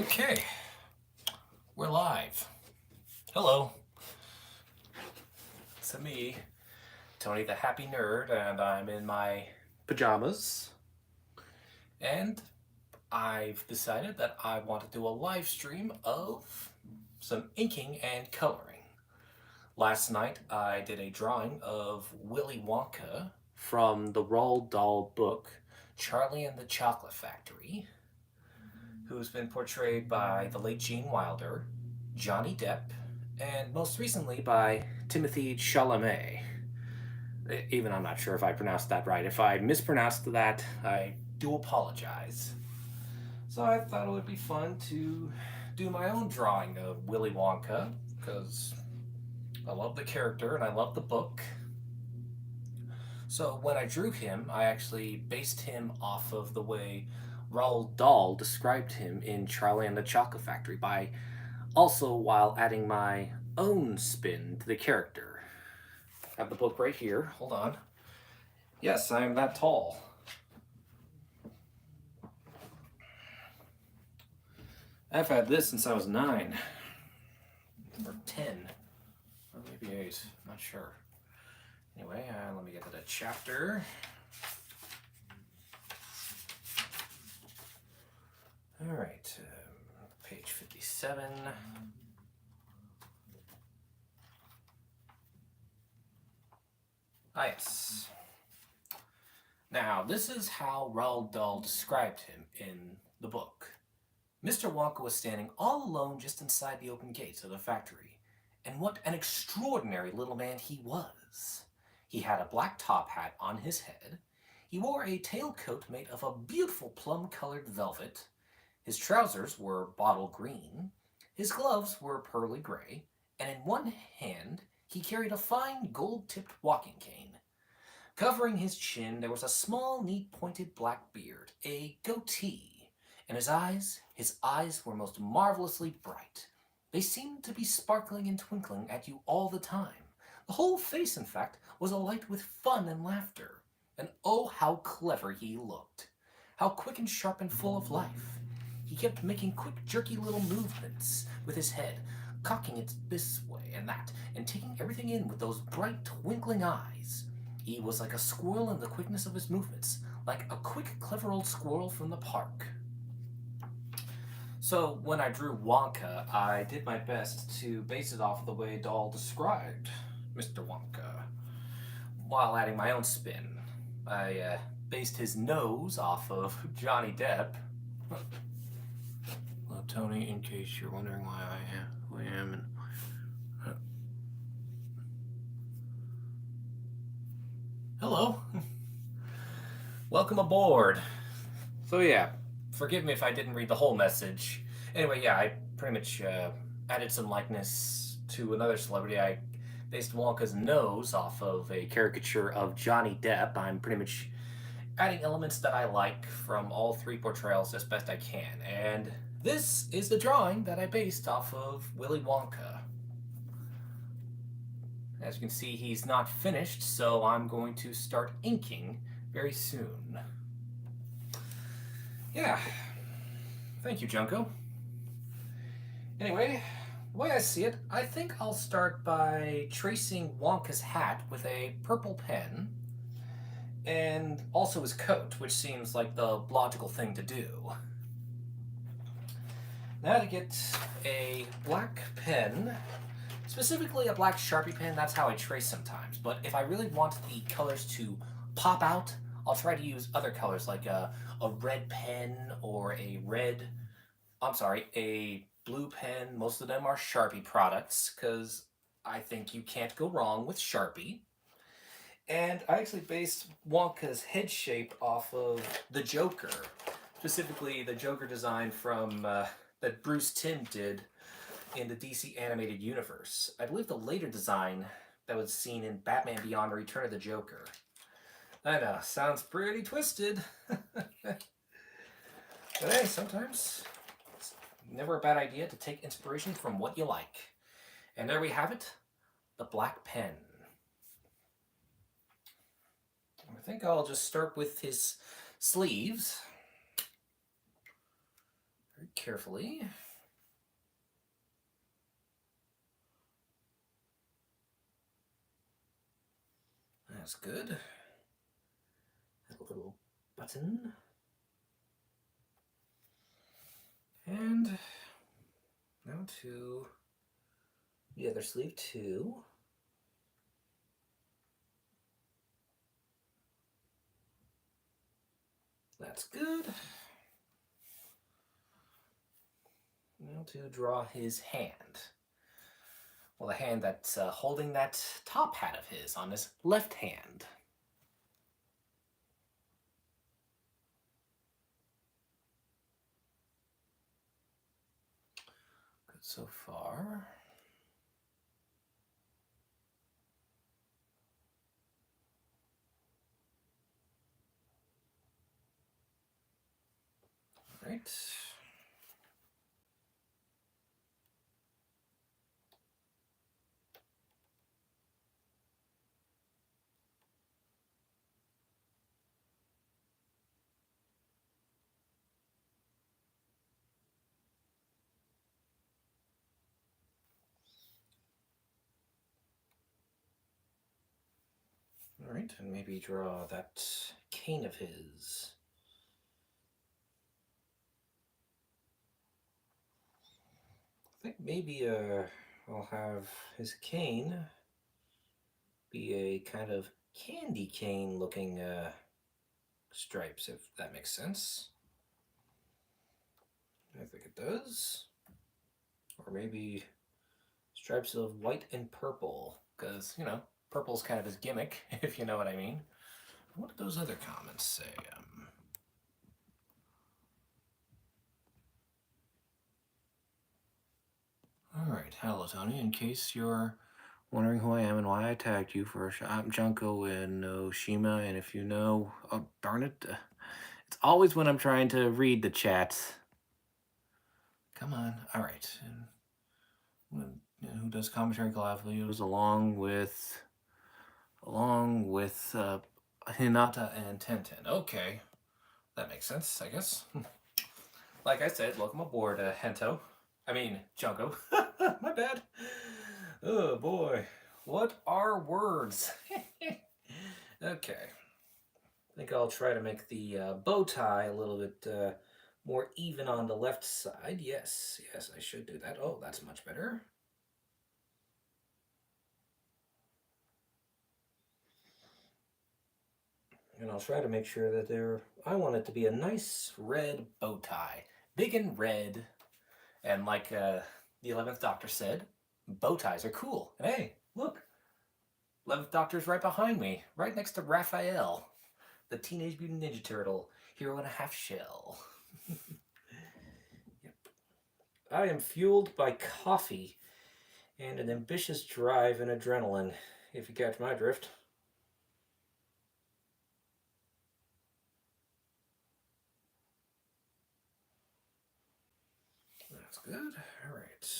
Okay, we're live. Hello. It's me, Tony the Happy Nerd, and I'm in my pajamas. And I've decided that I want to do a live stream of some inking and coloring. Last night I did a drawing of Willy Wonka from the Roald Dahl book Charlie and the Chocolate Factory, who's been portrayed by the late Gene Wilder, Johnny Depp, and most recently by Timothy Chalamet. Even I'm not sure if I pronounced that right. If I mispronounced that, I do apologize. So I thought it would be fun to do my own drawing of Willy Wonka, because I love the character and I love the book. So when I drew him, I actually based him off of the way Roald Dahl described him in Charlie and the Chocolate Factory, by also while adding my own spin to the character. I have the book right here. Hold on. Yes, I am that tall. I've had this since I was 9. Or 10. Or maybe 8. I'm not sure. Anyway, let me get to the chapter. Alright, page 57. Ah, yes. Now, this is how Roald Dahl described him in the book. Mr. Wonka was standing all alone just inside the open gates of the factory, and what an extraordinary little man he was. He had a black top hat on his head, he wore a tailcoat made of a beautiful plum-colored velvet, his trousers were bottle green, his gloves were pearly gray, and in one hand he carried a fine gold-tipped walking cane. Covering his chin there was a small, neat, pointed black beard, a goatee, and his eyes were most marvelously bright. They seemed to be sparkling and twinkling at you all the time. The whole face, in fact, was alight with fun and laughter. And oh, how clever he looked! How quick and sharp and full of life! He kept making quick, jerky little movements with his head, cocking it this way and that, and taking everything in with those bright, twinkling eyes. He was like a squirrel in the quickness of his movements, like a quick, clever old squirrel from the park. So when I drew Wonka, I did my best to base it off the way Dahl described Mr. Wonka, while adding my own spin. I based his nose off of Johnny Depp. Hello, Tony, in case you're wondering why I am who I am. Hello. Welcome aboard. So yeah, forgive me if I didn't read the whole message. Anyway, yeah, I pretty much added some likeness to another celebrity. I based Wonka's nose off of a caricature of Johnny Depp. I'm pretty much adding elements that I like from all 3 portrayals as best I can. And this is the drawing that I based off of Willy Wonka. As you can see, he's not finished, so I'm going to start inking very soon. Yeah. Thank you, Junko. Anyway, the way I see it, I think I'll start by tracing Wonka's hat with a purple pen, and also his coat, which seems like the logical thing to do. Now to get a black pen, specifically a black Sharpie pen. That's how I trace sometimes, but if I really want the colors to pop out, I'll try to use other colors like a red pen or a blue pen. Most of them are Sharpie products because I think you can't go wrong with Sharpie. And I actually based Wonka's head shape off of the Joker, specifically the Joker design from that Bruce Timm did in the DC animated universe. I believe the later design that was seen in Batman Beyond: Return of the Joker. I know, sounds pretty twisted. But hey, sometimes it's never a bad idea to take inspiration from what you like. And there we have it, the black pen. I think I'll just start with his sleeves. very carefully. That's good. A little button. And now to the other sleeve too. That's good. Now to draw his hand. Well, the hand that's holding that top hat of his on his left hand. Good so far. All right. All right, and maybe draw that cane of his. I think maybe I'll have his cane be a kind of candy cane looking stripes, if that makes sense. I think it does. Or maybe stripes of white and purple, because, you know, purple's kind of his gimmick, if you know what I mean. What did those other comments say? Alright, hello Tony. In case you're wondering who I am and why I tagged you for a shot, I'm Junko in Oshima, and if you know, oh darn it, it's always when I'm trying to read the chat. Come on, alright. Who does commentary collab videos along with Hinata and Tenten. Okay, that makes sense, I guess. Like I said, welcome aboard, Junko. My bad. Oh boy, what are words? Okay, I think I'll try to make the bow tie a little bit more even on the left side. Yes, I should do that. Oh, that's much better. And I'll try to make sure that I want it to be a nice red bow tie. Big and red. And like the 11th Doctor said, bow ties are cool. And hey, look, 11th Doctor's right behind me, right next to Raphael, the Teenage Mutant Ninja Turtle, hero and a half shell. Yep. I am fueled by coffee and an ambitious drive and adrenaline, if you catch my drift. That's good. All right.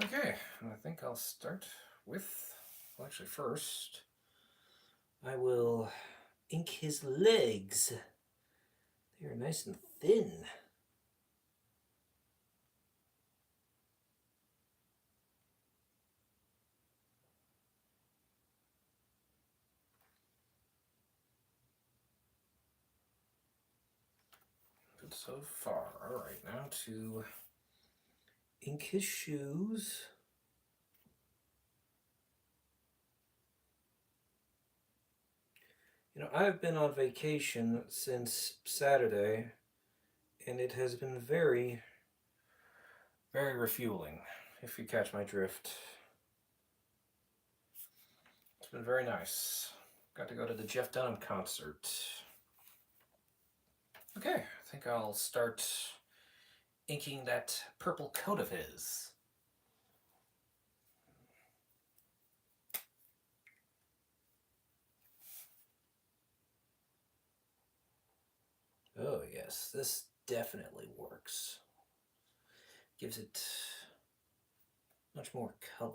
Okay, I think I'll start with, well, actually first, I will ink his legs. They are nice and thin. Good so far. All right, now to ink his shoes. You know, I've been on vacation since Saturday, and it has been very, very refueling, if you catch my drift. It's been very nice. Got to go to the Jeff Dunham concert. Okay, I think I'll start inking that purple coat of his. Oh yes, this definitely works. Gives it much more color.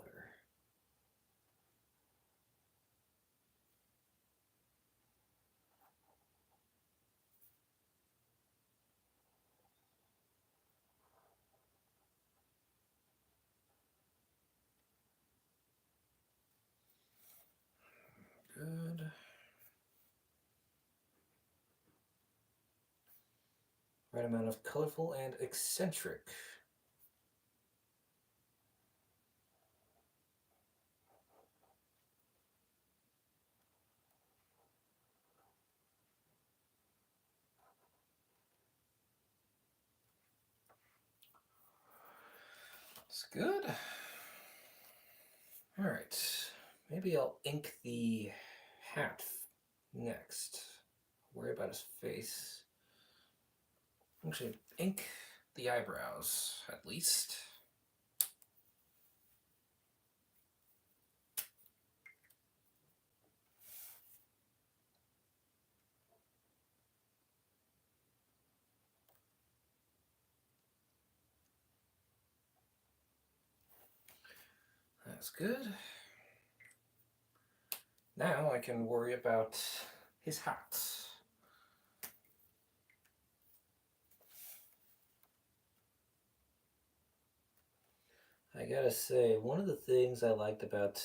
Good. Right amount of colorful and eccentric. It's good. All right. Maybe I'll ink the hat next. Worry about his face. Actually, ink the eyebrows, at least. That's good. Now I can worry about his hat. I gotta say, one of the things I liked about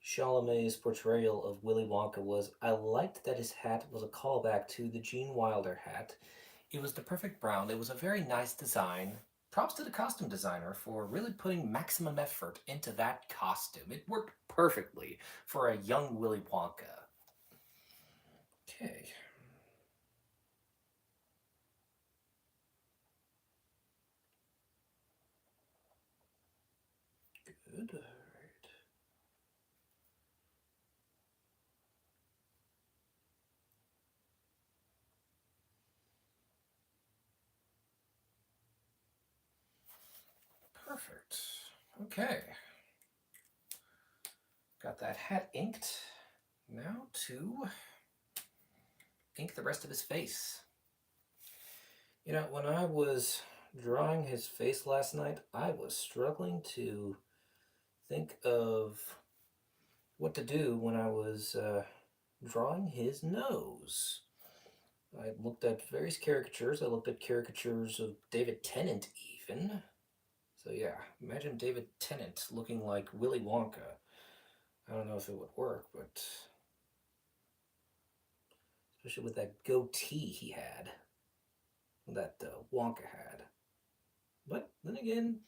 Chalamet's portrayal of Willy Wonka was I liked that his hat was a callback to the Gene Wilder hat. It was the perfect brown. It was a very nice design. Props to the costume designer for really putting maximum effort into that costume. It worked perfectly for a young Willy Wonka. Okay. Good. All right. Perfect. Okay. Got that hat inked. Now to ink the rest of his face. You know, when I was drawing his face last night, I was struggling to think of what to do when I was drawing his nose. I looked at various caricatures. I looked at caricatures of David Tennant, even. So, yeah, imagine David Tennant looking like Willy Wonka. I don't know if it would work, but especially with that goatee he had, that Wonka had. But then again,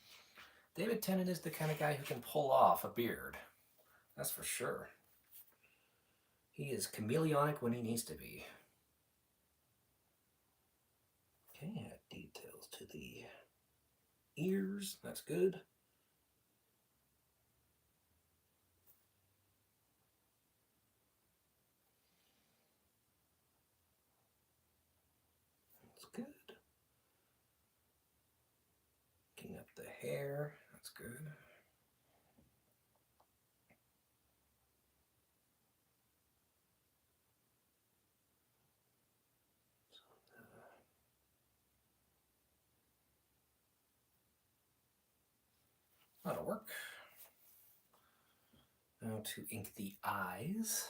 David Tennant is the kind of guy who can pull off a beard. That's for sure. He is chameleonic when he needs to be. Okay, add details to the ears. That's good. That's good. Picking up the hair. That's good. That'll work. Now to ink the eyes.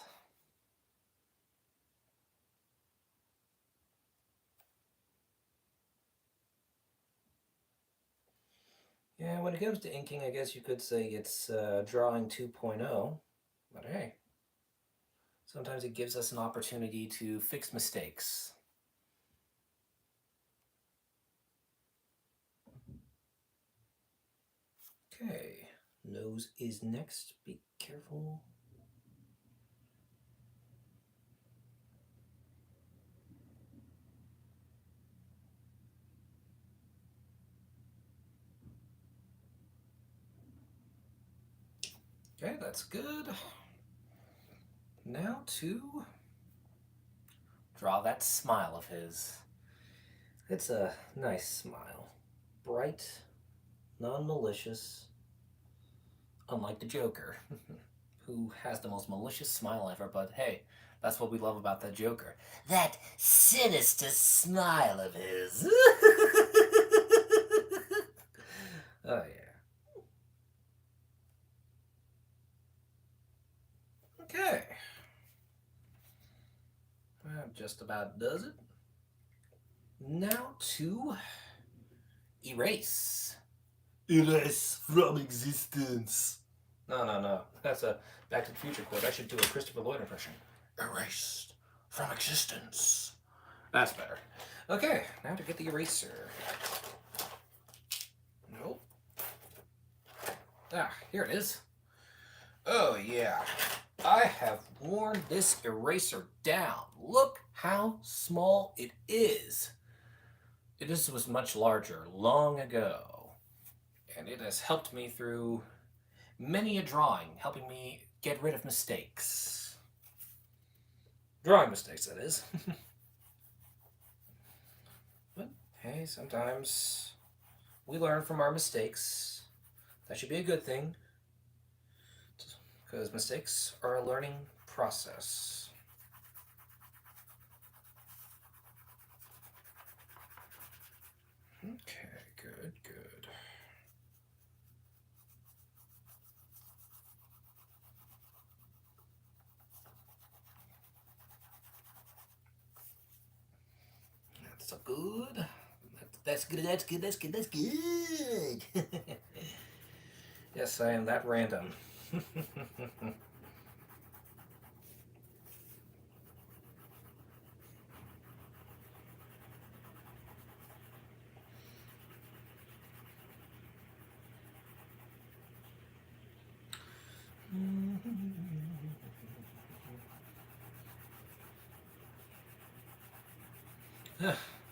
Yeah, when it comes to inking, I guess you could say it's drawing 2.0, but hey, sometimes it gives us an opportunity to fix mistakes. Okay, nose is next. Be careful. Okay, that's good. Now to draw that smile of his. It's a nice smile. Bright, non-malicious, unlike the Joker, who has the most malicious smile ever, but hey, that's what we love about that Joker. That sinister smile of his. Oh, yeah. Okay. That just about does it. Now to erase. Erase from existence. No. That's a Back to the Future quote. I should do a Christopher Lloyd impression. Erased from existence. That's better. Okay, now to get the eraser. Nope. Ah, here it is. Oh, yeah. I have worn this eraser down. Look how small it is. This was much larger long ago. And it has helped me through many a drawing, helping me get rid of mistakes. Drawing mistakes, that is. But hey, sometimes we learn from our mistakes. That should be a good thing, because mistakes are a learning process. Okay, good. That's so good. That's good. Yes, I am that random.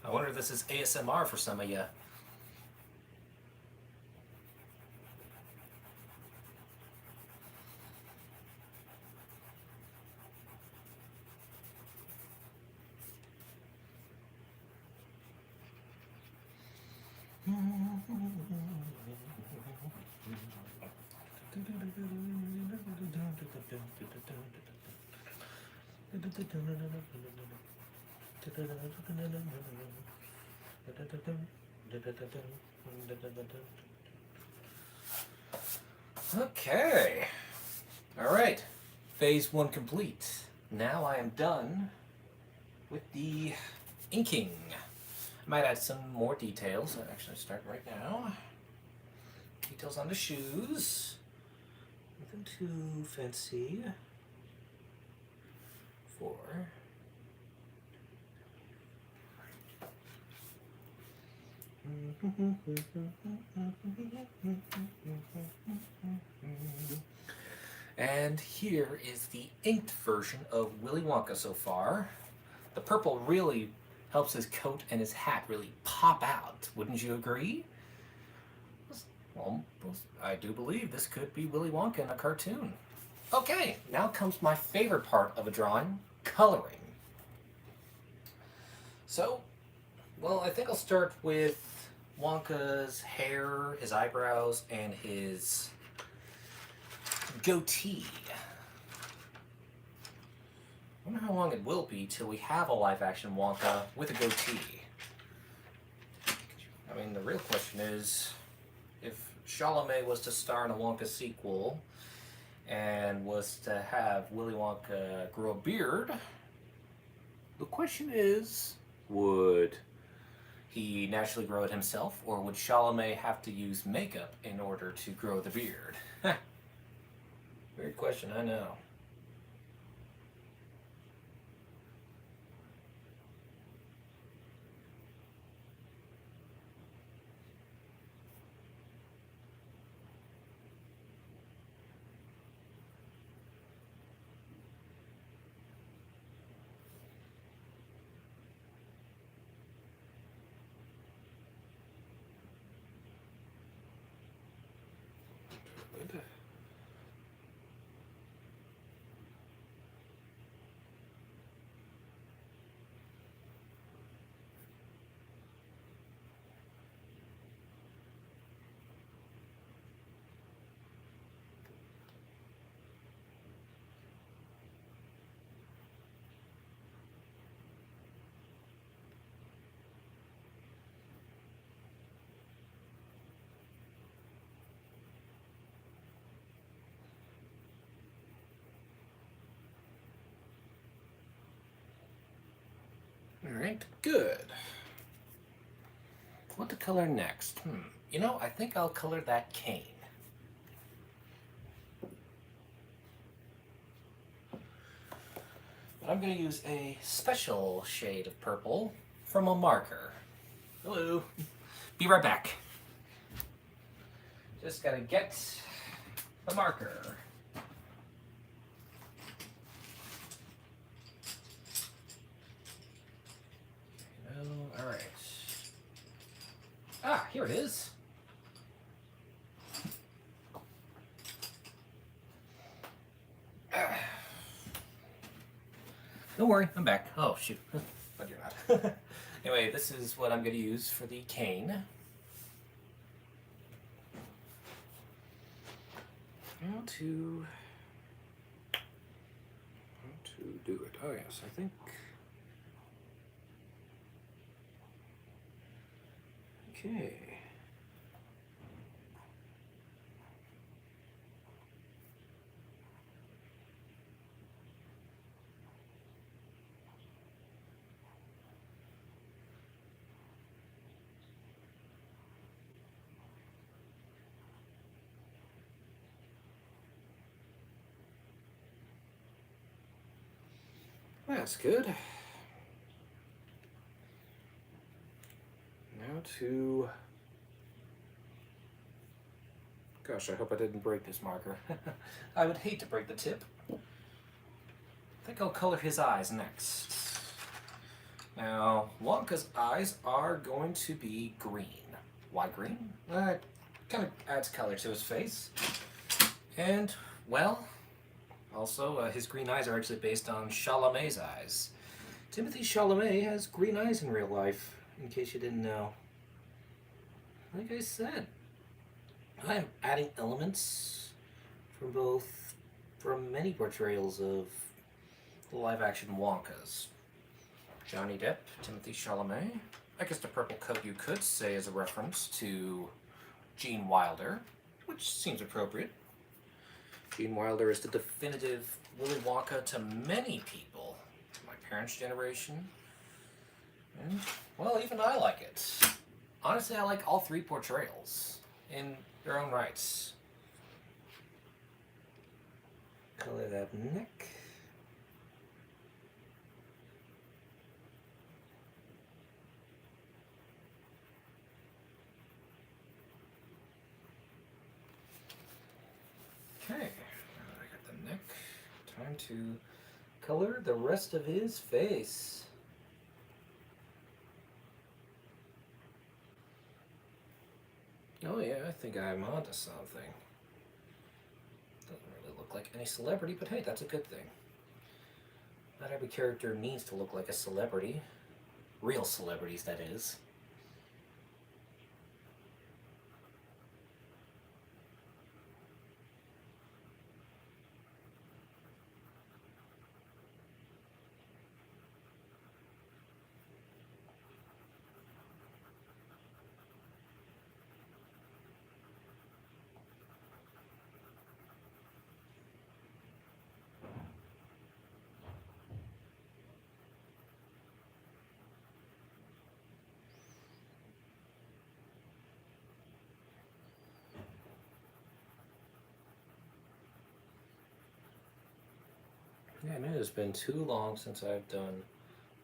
I wonder if this is ASMR for some of you. Okay. All right. Phase 1 complete. Now I am done with the inking. I might add some more details. I'll actually start right now. Details on the shoes. Nothing too fancy. 4. And here is the inked version of Willy Wonka so far. The purple really helps his coat and his hat really pop out. Wouldn't you agree? Well, I do believe this could be Willy Wonka in a cartoon. Okay, now comes my favorite part of a drawing, coloring. So, well, I think I'll start with Wonka's hair, his eyebrows, and his goatee. I wonder how long it will be till we have a live-action Wonka with a goatee. I mean, the real question is, if Chalamet was to star in a Wonka sequel and was to have Willy Wonka grow a beard, the question is, would he naturally grow it himself, or would Chalamet have to use makeup in order to grow the beard? Weird question, I know. Alright, good. What to color next? You know, I think I'll color that cane. But I'm going to use a special shade of purple from a marker. Hello. Be right back. Just gotta get the marker. Alright. Ah, here it is. Don't worry, I'm back. Oh, shoot. But you're not. Anyway, this is what I'm going to use for the cane. How to do it? Oh yes, I think. Okay. That's good. Now to... Gosh, I hope I didn't break this marker. I would hate to break the tip. I think I'll color his eyes next. Now, Wonka's eyes are going to be green. Why green? It kind of adds color to his face. And, well, also, his green eyes are actually based on Chalamet's eyes. Timothy Chalamet has green eyes in real life, in case you didn't know. Like I said, I'm adding elements from many portrayals of live-action Wonkas. Johnny Depp, Timothy Chalamet. I guess the purple coat you could say is a reference to Gene Wilder, which seems appropriate. Gene Wilder is the definitive Willy Wonka to many people. My parents' generation. And, well, even I like it. Honestly, I like all three portrayals in their own rights. Color that neck. Okay, now that I got the neck, time to color the rest of his face. Oh yeah, I think I'm onto something. Doesn't really look like any celebrity, but hey, that's a good thing. Not every character needs to look like a celebrity. Real celebrities, that is. Yeah, I know it's been too long since I've done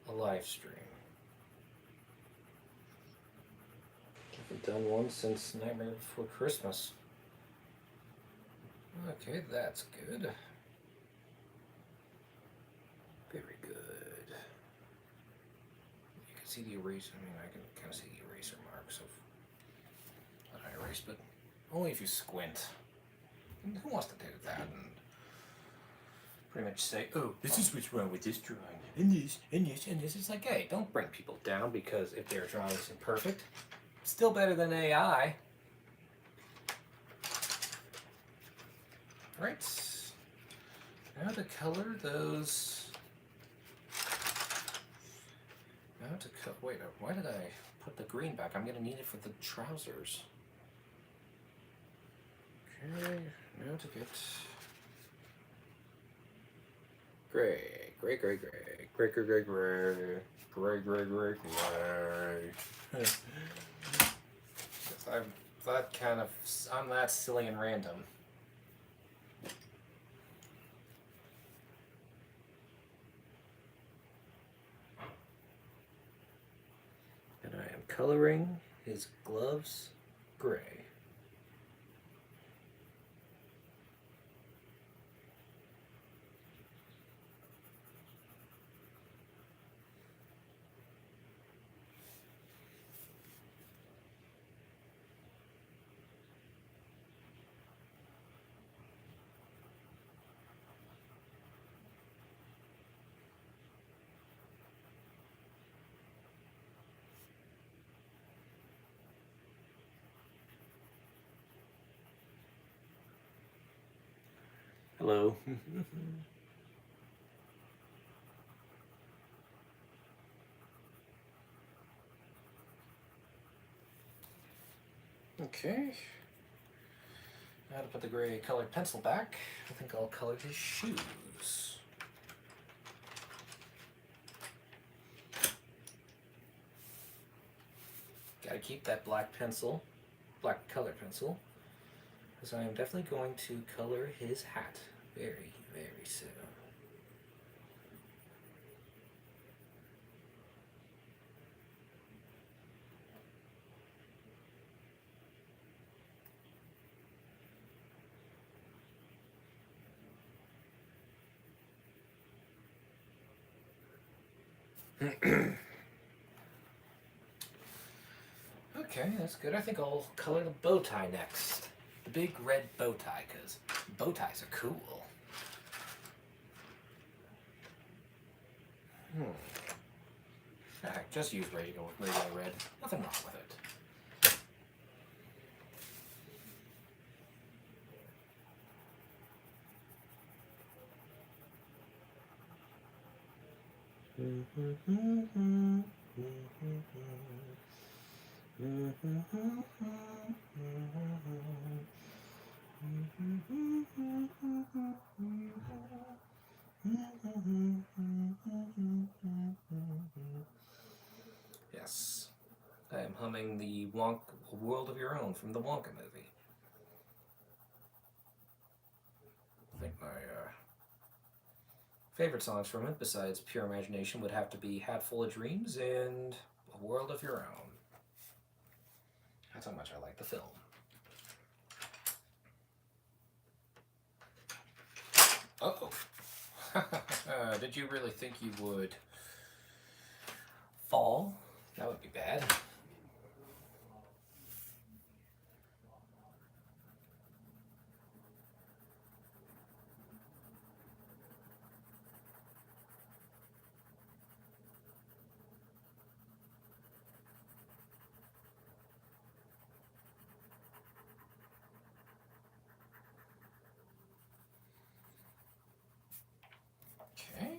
a live stream. I haven't done one since Nightmare Before Christmas. Okay, that's good. Very good. You can see the eraser. I mean, I can kind of see the eraser marks of what I erased, but only if you squint. And who wants to do that? And pretty much say, oh, this is what's wrong with this drawing, and this, and this, and this. It's like, hey, don't bring people down because if their drawing is imperfect, it's still better than AI. Right. Now to color those. Now to cut. Wait, why did I put the green back? I'm going to need it for the trousers. Okay, now to get gray. Gray, gray, gray. Gray, gray, gray, gray. Gray, gray, gray, gray. I'm that silly and random. And I am coloring his gloves gray. Hello. Okay. Now to put the gray colored pencil back, I think I'll color his shoes. Gotta keep that black pencil, black colored pencil, because I am definitely going to color his hat very, very soon. Okay, that's good. I think I'll color the bow tie next. The big red bow tie, because bow ties are cool. Just use regular red. Nothing wrong with it. Yes, I am humming the World of Your Own from the Wonka movie. I think my favorite songs from it, besides Pure Imagination, would have to be Hat Full of Dreams and A World of Your Own. That's how much I like the film. Uh-oh. Did you really think you would fall? That would be bad. Okay.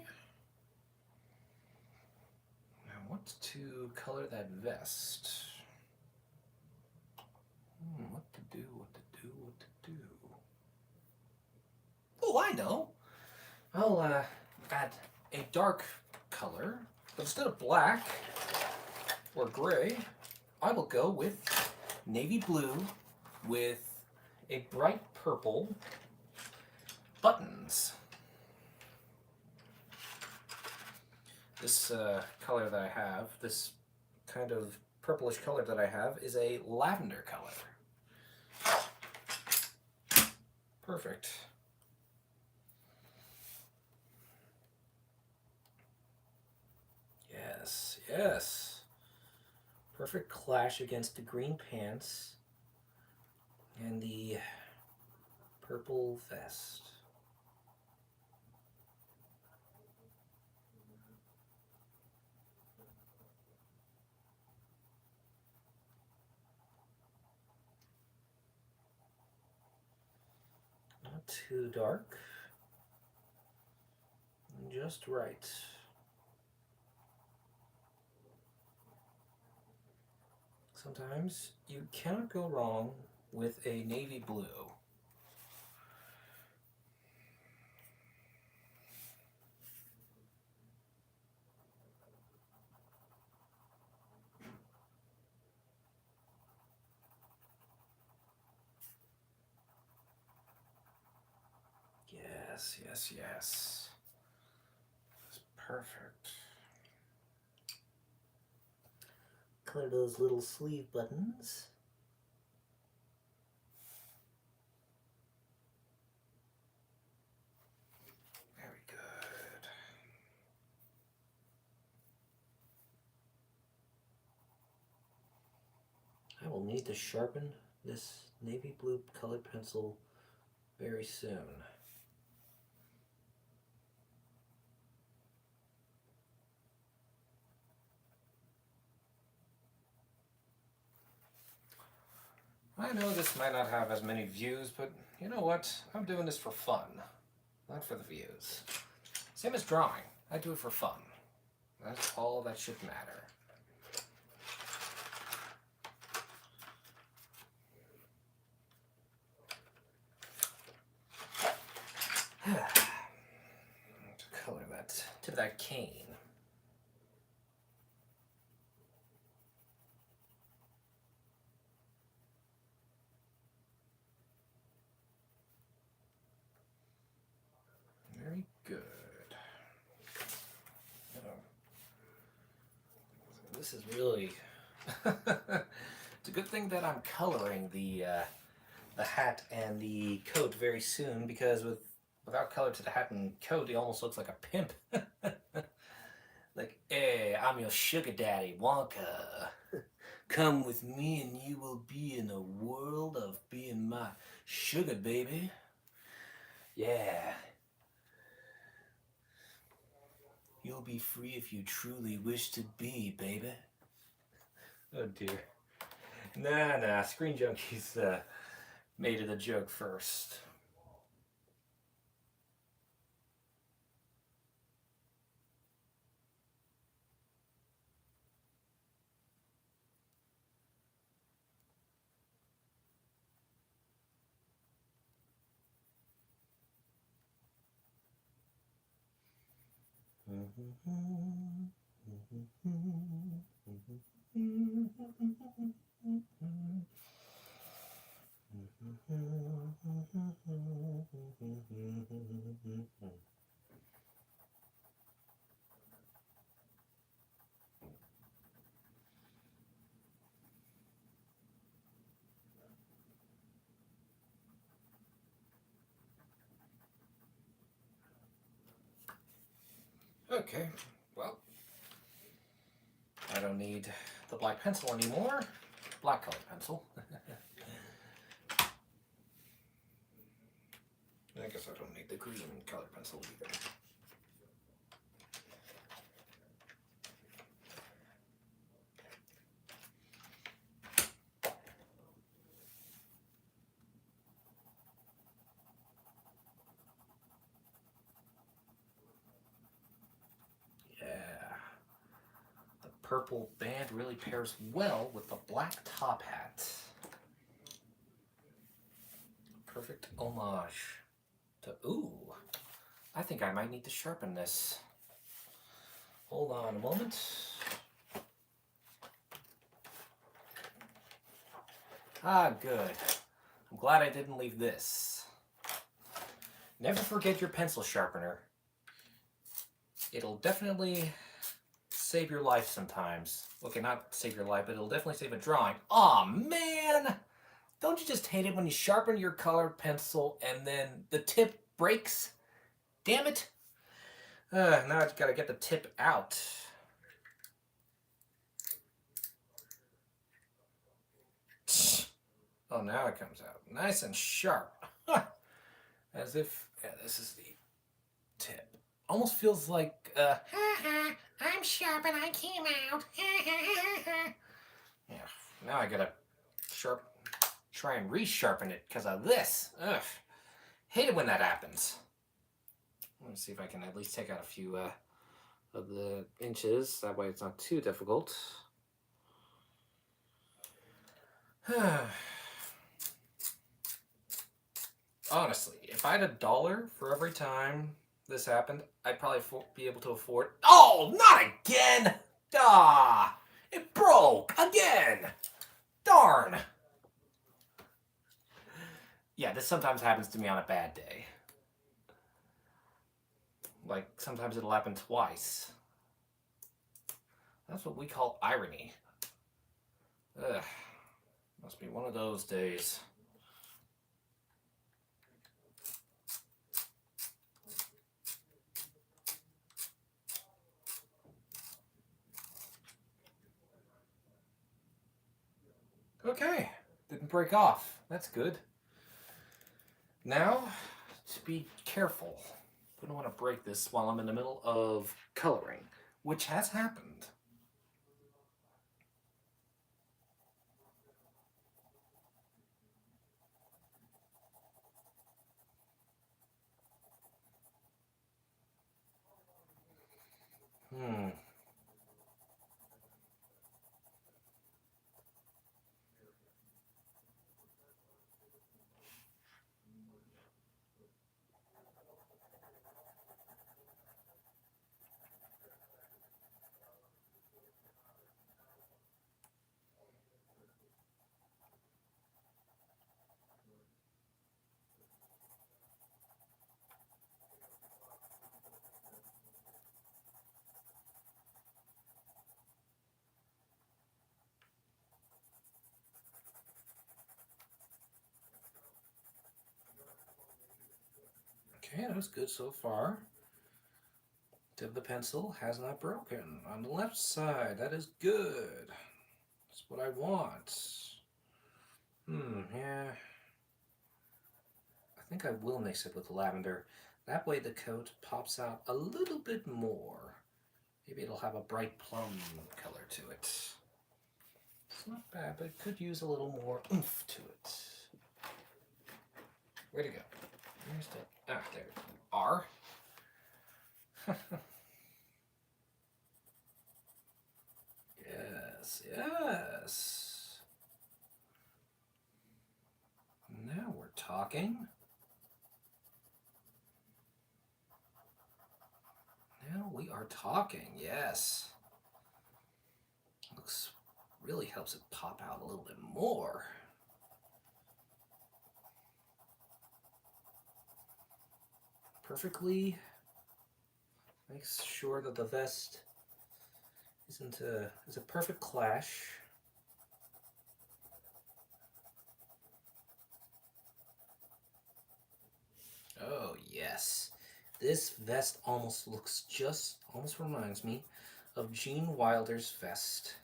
Now what to color that vest? What to do, what to do, what to do. Oh, I know. I'll add a dark color, but instead of black or gray, I will go with navy blue with a bright purple buttons. This color that I have, this kind of purplish color that I have, is a lavender color. Perfect. Yes, yes. Perfect clash against the green pants and the purple vest. Not too dark. Just right. Sometimes you cannot go wrong with a navy blue. Yes, yes, yes. That's perfect. Color those little sleeve buttons. Very good. I will need to sharpen this navy blue colored pencil very soon. I know this might not have as many views, but you know what? I'm doing this for fun, not for the views. Same as drawing. I do it for fun. That's all that should matter. To color that tip of that cane. Very good. This is really it's a good thing that I'm coloring the hat and the coat very soon, because without color to the hat and coat, he almost looks like a pimp. Like, hey, I'm your sugar daddy, Wonka. Come with me and you will be in a world of being my sugar baby. Yeah. You'll be free if you truly wish to be, baby. Oh dear. Nah, Screen Junkies made it a joke first. Okay, well, I don't need the black pencil anymore. Black colored pencil. I guess I don't need the green colored pencil either. Purple band really pairs well with the black top hat. Perfect homage to, ooh, I think I might need to sharpen this. Hold on a moment. Ah, good. I'm glad I didn't leave this. Never forget your pencil sharpener. It'll definitely save your life sometimes. Okay, not save your life, but it'll definitely save a drawing. Aw, man! Don't you just hate it when you sharpen your colored pencil and then the tip breaks? Damn it! Now I've got to get the tip out. Oh, now it comes out. Nice and sharp. As if, yeah, this is the tip. Almost feels like, I'm sharp and I came out. Yeah, now I gotta try and resharpen it because of this. Ugh. Hate it when that happens. Let me see if I can at least take out a few of the inches. That way it's not too difficult. Honestly, if I had $1 for every time this happened, I'd probably be able to afford... Oh, not again! Ah, it broke again! Darn! Yeah, this sometimes happens to me on a bad day. Like, sometimes it'll happen twice. That's what we call irony. Ugh. Must be one of those days. Okay, didn't break off. That's good. Now, to be careful. We don't want to break this while I'm in the middle of coloring, which has happened. Hmm. Okay, that was good so far. Tip of the pencil has not broken. On the left side, that is good. That's what I want. Yeah. I think I will mix it with lavender. That way the coat pops out a little bit more. Maybe it'll have a bright plum color to it. It's not bad, but it could use a little more oomph to it. Where'd it go? Where's the... Ah, there you are. Yes, yes. Now we're talking. Now we are talking, yes. Looks really helps it pop out a little bit more. Perfectly makes sure that the vest is a perfect clash. Oh yes, this vest almost reminds me of Gene Wilder's vest.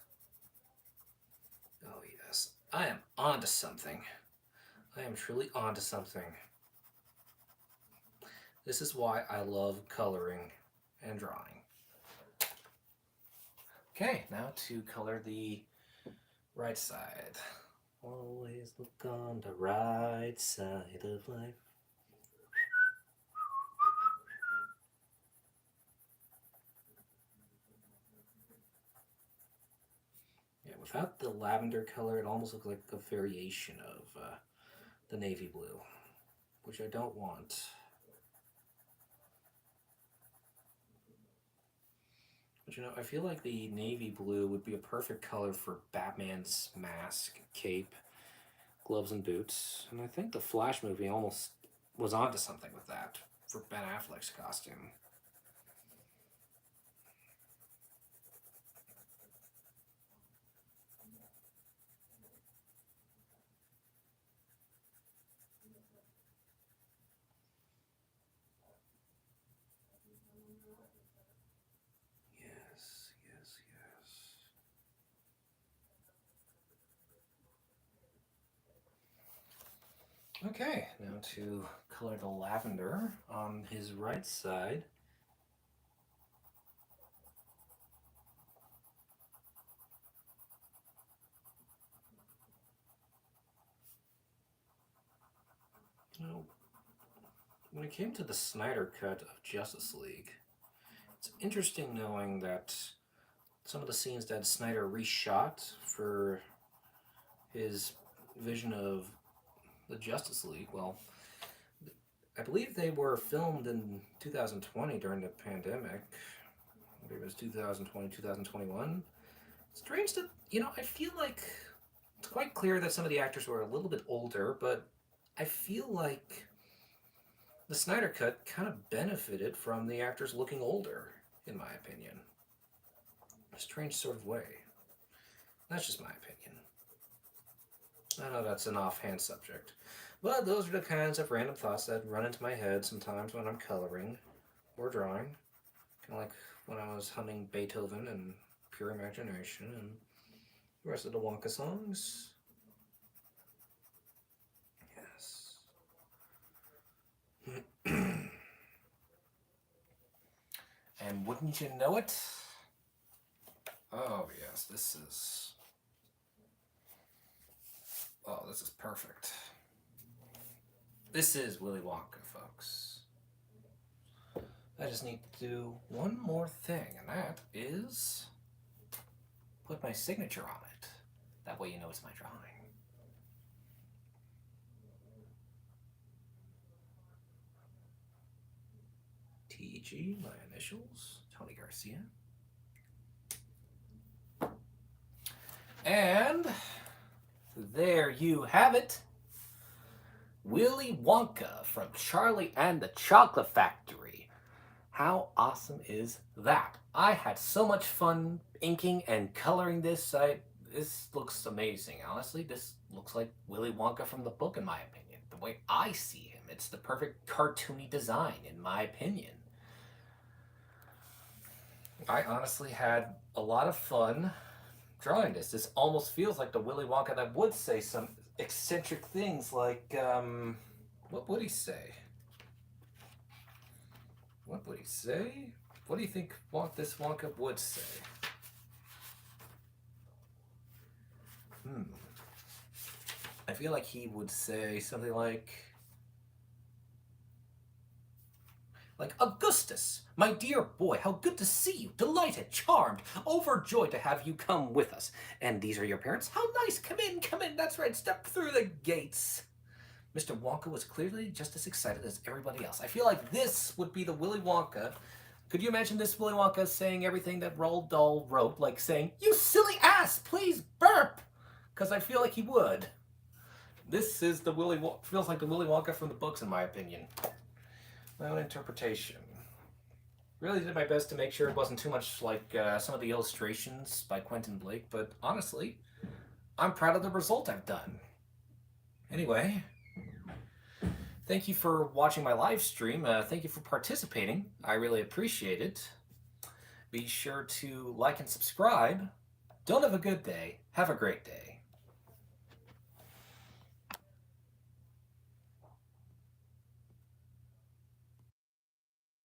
Oh yes, I am onto something. I am truly onto something. This is why I love coloring and drawing. Okay, now to color the right side. Always look on the right side of life. Yeah, without the lavender color, it almost looks like a variation of the navy blue, which I don't want. But you know, I feel like the navy blue would be a perfect color for Batman's mask, cape, gloves, and boots. And I think the Flash movie almost was onto something with that for Ben Affleck's costume. Yes, yes, yes. Okay, now to color the lavender on his right side. Now, when it came to the Snyder cut of Justice League, it's interesting knowing that some of the scenes that Snyder reshot for his vision of the Justice League, well, I believe they were filmed in 2020 during the pandemic. Maybe it was 2020, 2021. Strange that, I feel like it's quite clear that some of the actors were a little bit older, but I feel like the Snyder Cut kind of benefited from the actors looking older, in my opinion. A strange sort of way. That's just my opinion. I know that's an offhand subject, but those are the kinds of random thoughts that run into my head sometimes when I'm coloring or drawing. Kind of like when I was humming Beethoven and Pure Imagination and the rest of the Wonka songs. Yes. And wouldn't you know it? Oh yes, this is... Oh, this is perfect. This is Willy Wonka, folks. I just need to do one more thing, and that is put my signature on it. That way you know it's my drawing. TG, my initials, Tony Garcia. And there you have it. Willy Wonka from Charlie and the Chocolate Factory. How awesome is that? I had so much fun inking and coloring this. This looks amazing. Honestly, this looks like Willy Wonka from the book, in my opinion. The way I see him, it's the perfect cartoony design, in my opinion. I honestly had a lot of fun drawing this. This almost feels like the Willy Wonka that would say some eccentric things like, what would he say? What would he say? What do you think this Wonka would say? I feel like he would say something like, Augustus, my dear boy, how good to see you. Delighted, charmed, overjoyed to have you come with us. And these are your parents? How nice. Come in, come in. That's right. Step through the gates. Mr. Wonka was clearly just as excited as everybody else. I feel like this would be the Willy Wonka. Could you imagine this Willy Wonka saying everything that Roald Dahl wrote, like saying, "You silly ass, please burp," because I feel like he would. This is the feels like the Willy Wonka from the books, in my opinion. My own interpretation. Really did my best to make sure it wasn't too much like some of the illustrations by Quentin Blake, but honestly, I'm proud of the result I've done. Anyway, thank you for watching my live stream. Thank you for participating. I really appreciate it. Be sure to like and subscribe. Don't have a good day. Have a great day.